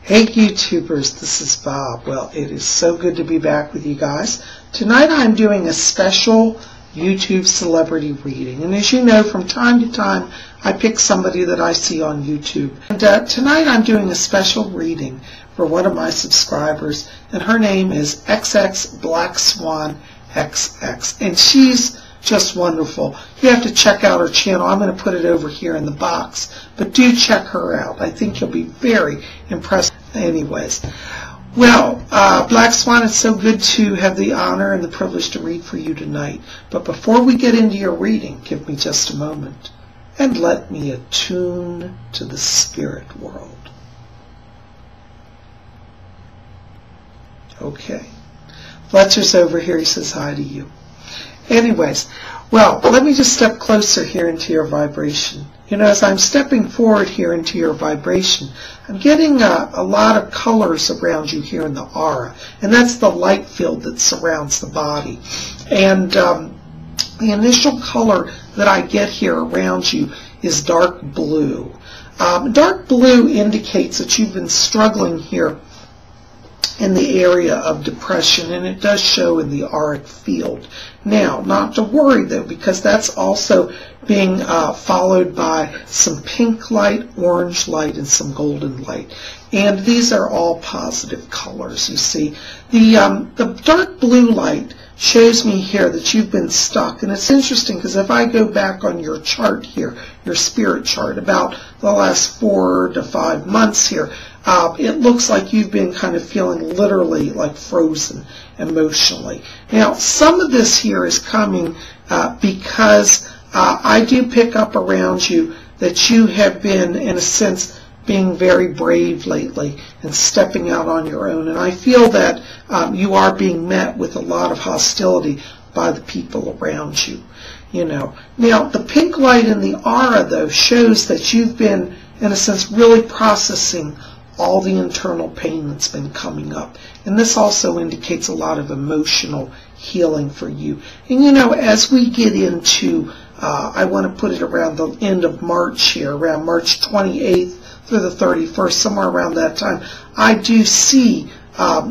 Hey YouTubers, this is Bob. Well, it is so good to be back with you guys. Tonight I'm doing a special YouTube celebrity reading. And as you know, from time to time, I pick somebody that I see on YouTube. And tonight I'm doing a special reading for one of my subscribers. And her name is XxTheBlackSwanxX. And she's just wonderful. You have to check out her channel. I'm going to put it over here in the box. But do check her out. I think you'll be very impressed. Anyways, well, Black Swan, it's so good to have the honor and the privilege to read for you tonight. But before we get into your reading, give me just a moment and let me attune to the spirit world. Okay. Fletcher's over here. He says hi to you. Anyways, well, let me just step closer here into your vibration. You know, as I'm stepping forward here into your vibration, I'm getting a lot of colors around you here in the aura. And that's the light field that surrounds the body. And the initial color that I get here around you is dark blue. Dark blue indicates that you've been struggling here in the area of depression, and it does show in the auric field. Now, not to worry though, because that's also being followed by some pink light, orange light, and some golden light. And these are all positive colors, you see. The dark blue light shows me here that you've been stuck. And it's interesting because if I go back on your chart here, your spirit chart, about the last 4 to 5 months here, it looks like you've been kind of feeling literally like frozen emotionally. Now, some of this here is coming because I do pick up around you that you have been, in a sense, being very brave lately and stepping out on your own. And I feel that you are being met with a lot of hostility by the people around you. You know. Now, the pink light in the aura, though, shows that you've been, in a sense, really processing all the internal pain that's been coming up. And this also indicates a lot of emotional healing for you. And you know, as we get into, I want to put it around the end of March here, around March 28th through the 31st, somewhere around that time, I do see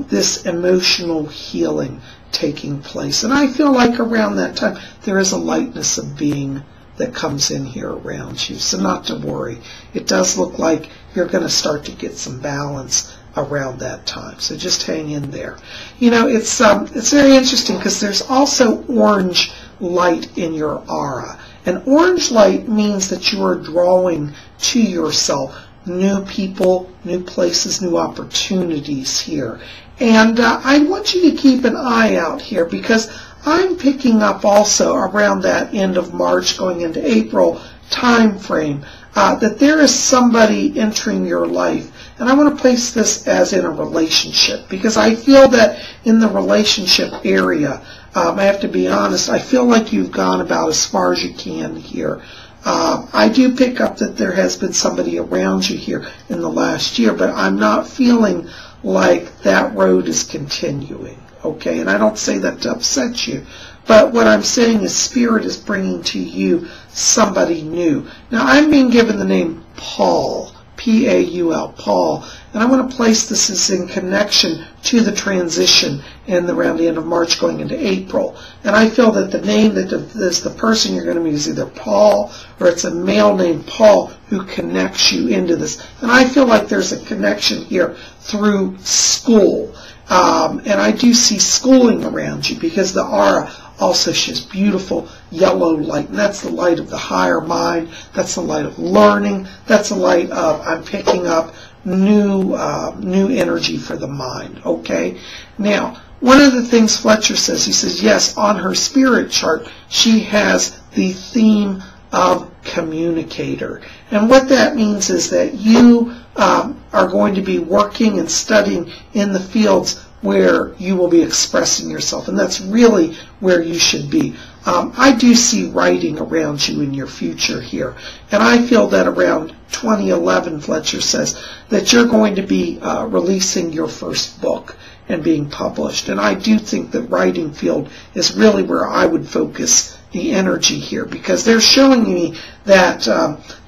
this emotional healing taking place. And I feel like around that time, there is a lightness of being that comes in here around you. So not to worry. It does look like you're going to start to get some balance around that time. So just hang in there. You know, it's very interesting because there's also orange light in your aura. And orange light means that you are drawing to yourself new people, new places, new opportunities here. And I want you to keep an eye out here because I'm picking up also around that end of March going into April time frame that there is somebody entering your life. And I want to place this as in a relationship because I feel that in the relationship area, I have to be honest, I feel like you've gone about as far as you can here. I do pick up that there has been somebody around you here in the last year, but I'm not feeling like that road is continuing. Okay, and I don't say that to upset you, but what I'm saying is Spirit is bringing to you somebody new. Now, I'm being given the name Paul, P-A-U-L, Paul, and I want to place this as in connection to the transition in around the end of March going into April. And I feel that the name that is the person you're going to meet is either Paul or it's a male named Paul who connects you into this. And I feel like there's a connection here through school. And I do see schooling around you because the aura also shows beautiful yellow light. And that's the light of the higher mind. That's the light of learning. That's the light of I'm picking up new energy for the mind. Okay? Now, one of the things Fletcher says, he says, yes, on her spirit chart, she has the theme of communicator. And what that means is that you are going to be working and studying in the fields where you will be expressing yourself, and that's really where you should be. I do see writing around you in your future here, and I feel that around 2011, Fletcher says, that you're going to be releasing your first book and being published, and I do think the writing field is really where I would focus the energy here, because they're showing me that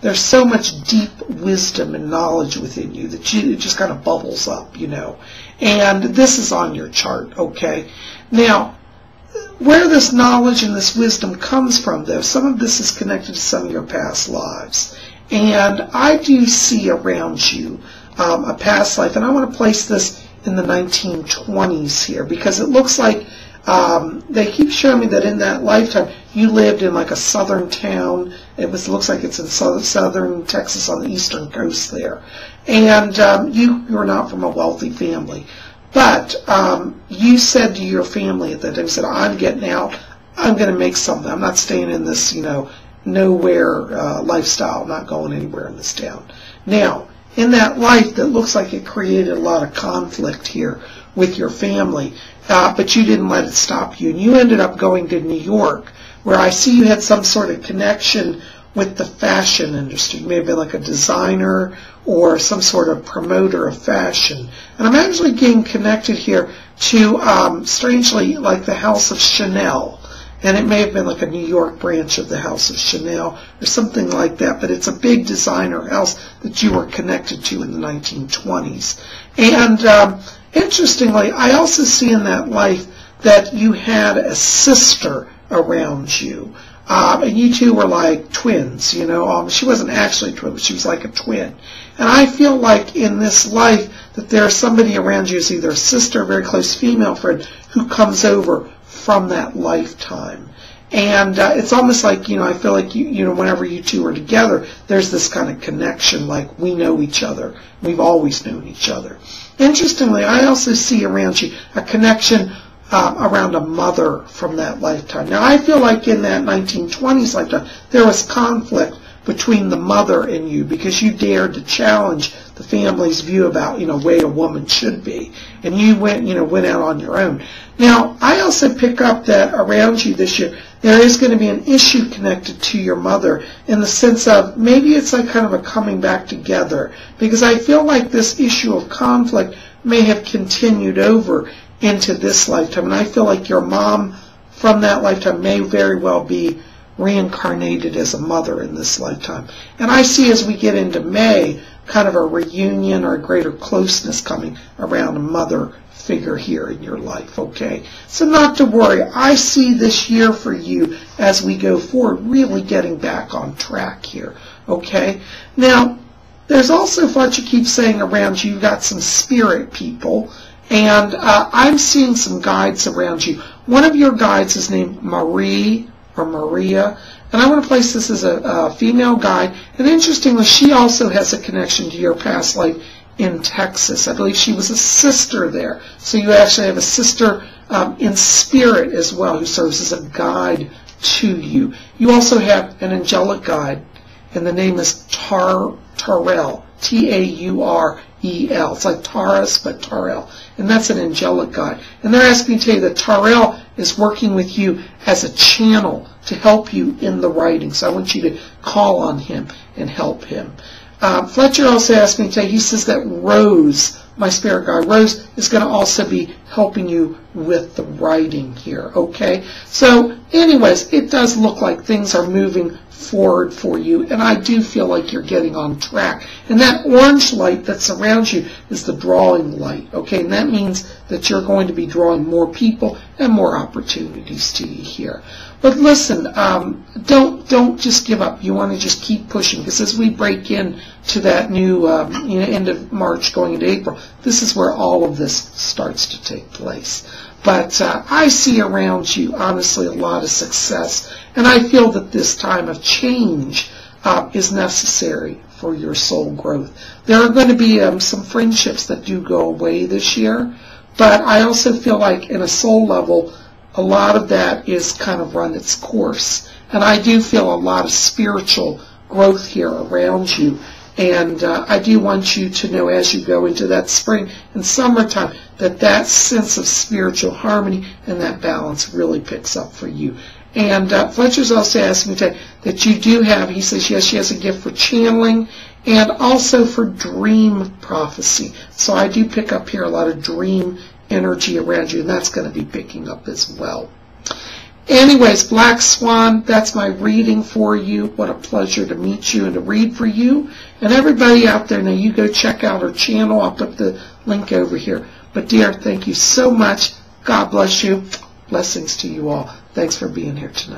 there's so much deep wisdom and knowledge within you that it just kind of bubbles up, you know. And this is on your chart, okay? Now, where this knowledge and this wisdom comes from, though, some of this is connected to some of your past lives. And I do see around you a past life, and I want to place this in the 1920s here, because it looks like they keep showing me that in that lifetime you lived in like a southern town. It looks like it's in southern Texas on the eastern coast there, and you were not from a wealthy family, but you said to your family at that time, you said, I'm getting out, I'm going to make something, I'm not staying in this, you know, nowhere lifestyle, not going anywhere in this town. Now, in that life that looks like it created a lot of conflict here with your family, but you didn't let it stop you, and you ended up going to New York, where I see you had some sort of connection with the fashion industry. You may have been like a designer or some sort of promoter of fashion. And I'm actually getting connected here to, strangely, like the House of Chanel. And it may have been like a New York branch of the House of Chanel or something like that, but it's a big designer house that you were connected to in the 1920s. And interestingly, I also see in that life that you had a sister around you. And you two were like twins, you know. She wasn't actually a twin, but she was like a twin. And I feel like in this life that there's somebody around you, is either a sister or a very close female friend, who comes over from that lifetime. And it's almost like, you know, I feel like, you know, whenever you two are together, there's this kind of connection, like we know each other. We've always known each other. Interestingly, I also see around you a connection around a mother from that lifetime. Now, I feel like in that 1920s lifetime, there was conflict between the mother and you, because you dared to challenge the family's view about, you know, way a woman should be, and you went out on your own. Now, I also pick up that around you this year, there is going to be an issue connected to your mother, in the sense of maybe it's like kind of a coming back together, because I feel like this issue of conflict may have continued over into this lifetime, and I feel like your mom from that lifetime may very well be reincarnated as a mother in this lifetime. And I see, as we get into May, kind of a reunion or a greater closeness coming around a mother figure here in your life, okay? So not to worry. I see this year for you, as we go forward, really getting back on track here, okay? Now, there's also what you keep saying around you. You've got some spirit people, and I'm seeing some guides around you. One of your guides is named Marie or Maria, and I want to place this as a female guide. And interestingly, she also has a connection to your past life in Texas. I believe she was a sister there. So you actually have a sister in spirit as well, who serves as a guide to you. You also have an angelic guide, and the name is Tarel, Taurel. It's like Taurus, but Tarel. And that's an angelic guide. And they're asking me to tell you that Tarel is working with you as a channel to help you in the writing. So I want you to call on him and help him. Fletcher also asked me to tell you, he says that Rose, my spirit guide, Rose, is going to also be helping you with the writing here, okay? So anyways, it does look like things are moving forward for you, and I do feel like you're getting on track. And that orange light that's around you is the drawing light, okay? And that means that you're going to be drawing more people and more opportunities to you here. But listen, don't just give up. You want to just keep pushing, because as we break into that new end of March going into April, this is where all of this starts to take place. But I see around you, honestly, a lot of success, and I feel that this time of change is necessary for your soul growth. There are going to be some friendships that do go away this year, but I also feel like in a soul level, a lot of that is kind of run its course. And I do feel a lot of spiritual growth here around you. And I do want you to know, as you go into that spring and summertime, that that sense of spiritual harmony and that balance really picks up for you. And Fletcher's also asked me that you do have, he says, yes, she has a gift for channeling and also for dream prophecy. So I do pick up here a lot of dream energy around you, and that's going to be picking up as well. Anyways, Black Swan, that's my reading for you. What a pleasure to meet you and to read for you. And everybody out there, now you go check out her channel. I'll put the link over here. But dear, thank you so much. God bless you. Blessings to you all. Thanks for being here tonight.